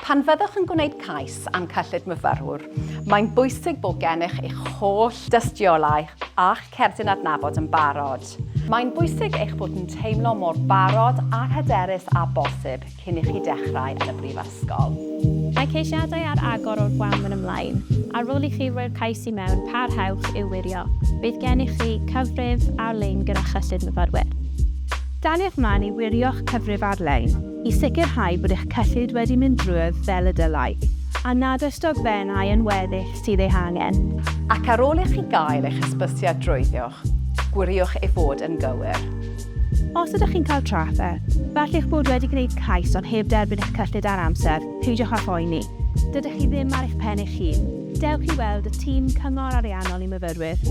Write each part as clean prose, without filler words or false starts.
Pan fyddwch yn gwneud cais am cyllid myfyrwyr, mae'n bwysig bod gennych eich holl dystiolaeth a'ch cerdyn adnabod yn barod. Mae'n bwysig eich bod yn teimlo mor barod a hyderus a bosib cyn i chi dechrau yn y brifysgol. Mae ceisiadau ar agor o'r gwawn yn ymlaen. Ar ôl i chi roi'r cais i mewn, parhewch i'w wirio. Bydd gennych chi cyfrif ar-lein gyda chyllid myfyrwyr. Daliwch mlaen i wirio'ch cyfrif ar-lein i sicrhau bod eich cyllid wedi mynd drwydd fel y dylai, a nad oes dogfennau yn weddill sydd eu hangen. Ac ar ôl i chi gael eich hysbysiad drwyddiwch, gwiriwch ei fod yn gywir. Os ydych chi'n cael traffer, fallai'ch bod wedi gwneud cais ond heb derbyn eich cyllid ar amser, peidiwch â phoeni. Dydych chi ddim ar eich pen eich hun. Dewch i weld y Tîm Cyngor Ariannol i myfyrwyr.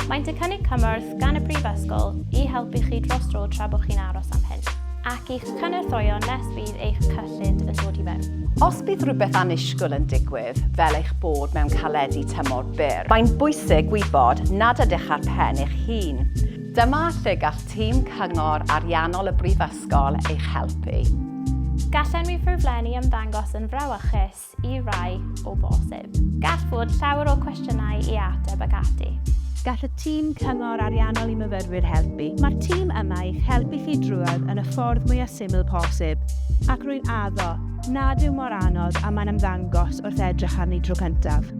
Maent yn cynnig cymorth gan y brifysgol i helpu chi dros dro tra bod chi'n aros am hyn, ac i'ch cynorthwyo nes bydd eich cyllid yn dod i fewn. Os bydd rhywbeth annisgwyl yn digwydd, fel eich bod mewn caledu tymor byr, mae'n bwysig gwybod nad ydych ar pen eich hun. Dyma lle gall Tîm Cyngor Ariannol y brifysgol eich helpu. Gallen mi ffurflenni ymddangos yn frawychus i rai o bosib. Gall fod llawer o cwestiynau i ateb ag ati. Gall y Tîm Cyngor Ariannol i myfyrwyr helpu. Mae'r tîm yma i'ch helpu chi drwodd yn y ffordd mwyaf syml posib, ac rwy'n addo nad yw mor anodd a mae'n ymddangos wrth edrych arni tro cyntaf.